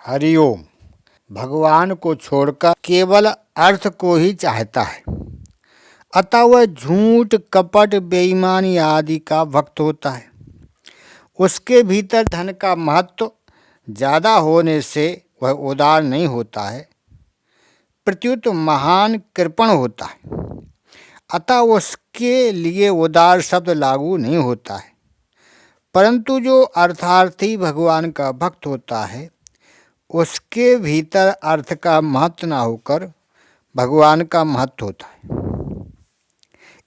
हरिओम। भगवान को छोड़कर केवल अर्थ को ही चाहता है, अतः वह झूठ, कपट, बेईमानी आदि का भक्त होता है। उसके भीतर धन का महत्व ज़्यादा होने से वह उदार नहीं होता है, प्रत्युत महान कृपण होता है, अतः उसके लिए उदार शब्द लागू नहीं होता है। परंतु जो अर्थार्थी भगवान का भक्त होता है, उसके भीतर अर्थ का महत्व ना होकर भगवान का महत्व होता है,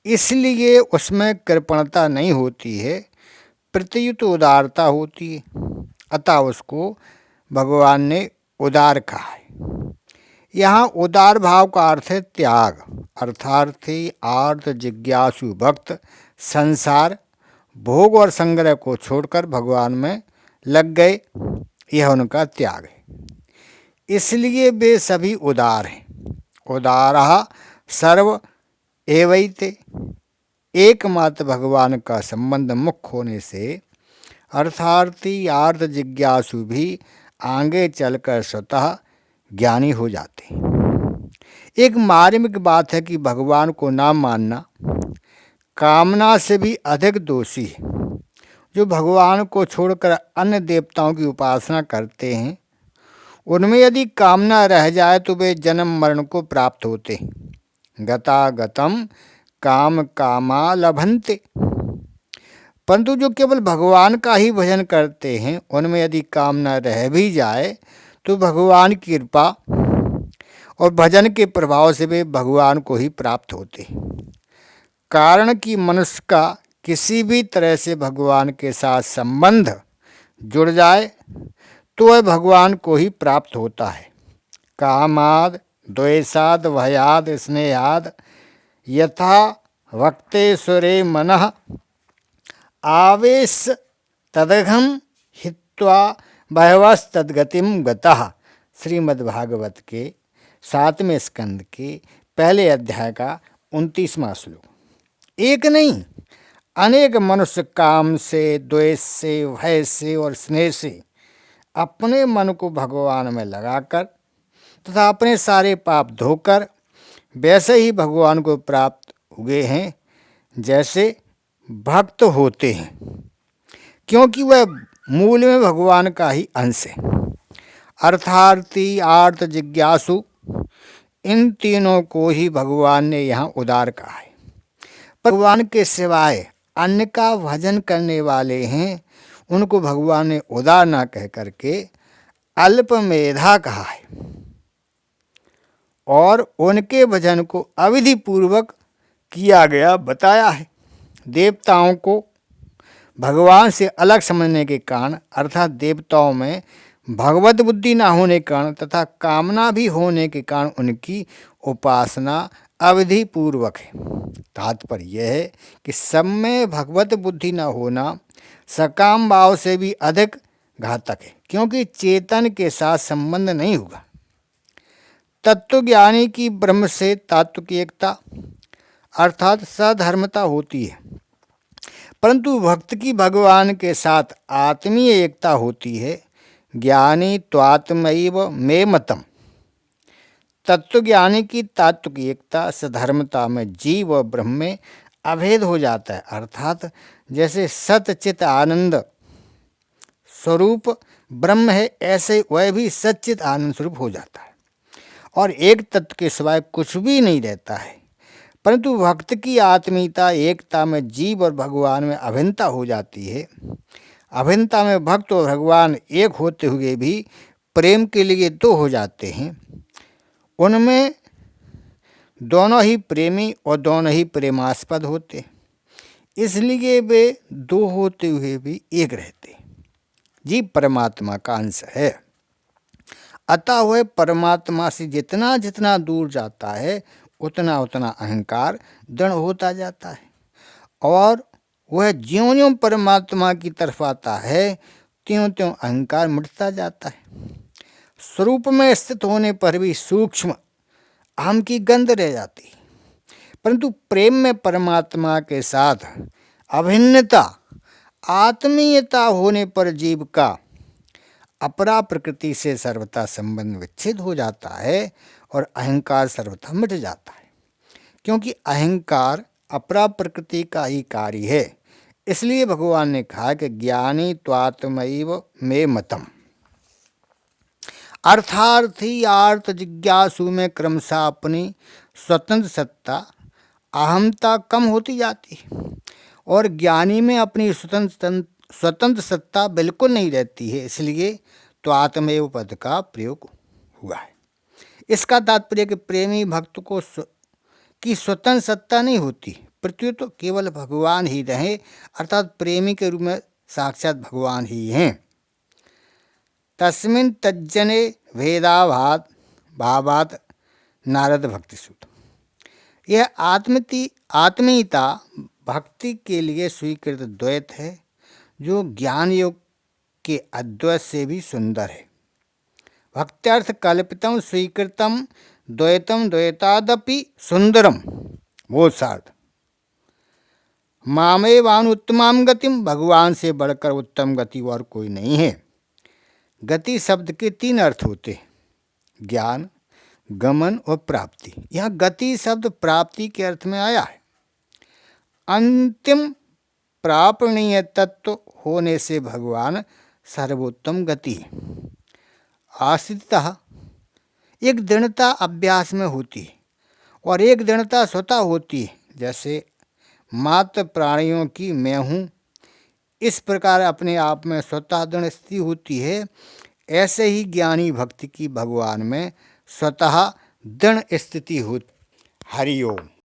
इसलिए उसमें कृपणता नहीं होती है, प्रत्युत उदारता होती है, अतः उसको भगवान ने उदार कहा है। यहाँ उदार भाव का अर्थ है त्याग। अर्थार्थी, आर्त, जिज्ञासु भक्त संसार, भोग और संग्रह को छोड़कर भगवान में लग गए, यह उनका त्याग है, इसलिए वे सभी उदार हैं। उदारः सर्व एवैते। एकमात्र भगवान का संबंध मुख्य होने से अर्थार्थी, आर्त, जिज्ञासु भी आगे चलकर स्वतः ज्ञानी हो जाते हैं। एक मार्मिक बात है कि भगवान को ना मानना कामना से भी अधिक दोषी है। जो भगवान को छोड़कर अन्य देवताओं की उपासना करते हैं, उनमें यदि कामना रह जाए तो वे जन्म मरण को प्राप्त होते हैं। गतागतम काम कामा लभन्ते। परंतु जो केवल भगवान का ही भजन करते हैं, उनमें यदि कामना रह भी जाए तो भगवान की कृपा और भजन के प्रभाव से वे भगवान को ही प्राप्त होते हैं। कारण कि मनुष्य का किसी भी तरह से भगवान के साथ संबंध जुड़ जाए तो वह भगवान को ही प्राप्त होता है। कामाद, द्वेषाद, भयाद, स्नेहाद यथा वक्ते सुरे मनः आवेश तदघम हित्वा बहवस्तद्गतिम गतः। श्रीमद्भागवत के 7वें स्कंद के पहले अध्याय का 29वां श्लोक। एक नहीं, अनेक मनुष्य काम से, द्वेष से, भय से और स्नेह से अपने मन को भगवान में लगाकर तथा अपने सारे पाप धोकर वैसे ही भगवान को प्राप्त हुए हैं जैसे भक्त होते हैं, क्योंकि वह मूल में भगवान का ही अंश है। अर्थार्थी, आर्त, जिज्ञासु इन तीनों को ही भगवान ने यहाँ उदार कहा है। भगवान के सिवाय अन्य का भजन करने वाले हैं, उनको भगवान ने उदार ना कह करके अल्पमेधा कहा है और उनके भजन को अविधि पूर्वक किया गया बताया है। देवताओं को भगवान से अलग समझने के कारण, अर्थात देवताओं में भगवत बुद्धि न होने के कारण तथा कामना भी होने के कारण उनकी उपासना अविधि पूर्वक है। तात्पर्य यह है कि सब में भगवत बुद्धि न होना सकाम भाव से भी अधिक घातक है, क्योंकि चेतन के साथ संबंध नहीं होगा। तत्वज्ञानी की ब्रह्म से तात्व की एकता अर्थात सधर्मता होती है, परंतु भक्त की भगवान के साथ आत्मीय एकता होती है। ज्ञानी त्वात्मैव मे मतम। तत्वज्ञानी की तात्व की एकता सधर्मता में जीव और ब्रह्म में अभेद हो जाता है, अर्थात जैसे सतचित आनंद स्वरूप ब्रह्म है, ऐसे वह भी सच्चित आनंद स्वरूप हो जाता है और एक तत्व के सिवाय कुछ भी नहीं रहता है। परंतु भक्त की आत्मीयता एकता में जीव और भगवान में अभिन्नता हो जाती है। अभिन्नता में भक्त और भगवान एक होते हुए भी प्रेम के लिए दो हो जाते हैं। उनमें दोनों ही प्रेमी और दोनों ही प्रेमास्पद होते, इसलिए वे दो होते हुए भी एक रहते। जीव परमात्मा का अंश है, अतः वह परमात्मा से जितना जितना दूर जाता है उतना उतना अहंकार दृढ़ होता जाता है और वह ज्यों ज्यों परमात्मा की तरफ आता है त्यों त्यों अहंकार मिटता जाता है। स्वरूप में स्थित होने पर भी सूक्ष्म अहम की गंध रह जाती है, परंतु प्रेम में परमात्मा के साथ अभिन्नता, आत्मीयता होने पर जीव का अपरा प्रकृति से सर्वथा संबंध विच्छेद हो जाता है और अहंकार सर्वथा मिट जाता है, क्योंकि अहंकार अपरा प्रकृति का ही कार्य है। इसलिए भगवान ने कहा कि ज्ञानी त्वात्मैव मे मतम, अर्थार्थी आर्त जिज्ञासु में क्रमशः अपनी स्वतंत्र सत्ता अहमता कम होती जाती है और ज्ञानी में अपनी स्वतंत्र सत्ता बिल्कुल नहीं रहती है। इसलिए तो आत्मेव पद का प्रयोग हुआ है। इसका तात्पर्य कि प्रेमी भक्त को की स्वतंत्र सत्ता नहीं होती, प्रत्युत तो केवल भगवान ही रहे, अर्थात प्रेमी के रूप में साक्षात भगवान ही हैं। तस्मिन् तज्जने भेदाभात भावात नारद भक्ति सूत्र। यह आत्मीयता भक्ति के लिए स्वीकृत द्वैत है, जो ज्ञान योग के अद्वैत से भी सुंदर है। भक्त्यर्थ कल्पितम स्वीकृतम द्वैतम द्वैतादपि सुंदरम बोधार्थ। मामेवानुत्तमां गतिम, भगवान से बढ़कर उत्तम गति और कोई नहीं है। गति शब्द के 3 अर्थ होते हैं, ज्ञान, गमन और प्राप्ति। यहाँ गति शब्द प्राप्ति के अर्थ में आया है। अंतिम प्रापणीय तत्व होने से भगवान सर्वोत्तम गति है। आश्रितः एक दृढ़ता अभ्यास में होती है और एक दृढ़ता स्वतः होती है। जैसे मात्र प्राणियों की मैं हूँ, इस प्रकार अपने आप में स्वतः दृढ़ स्थिति होती है। ऐसे ही ज्ञानी भक्ति की भगवान में स्वतः दृढ़ स्थिति होती। हरि ओम।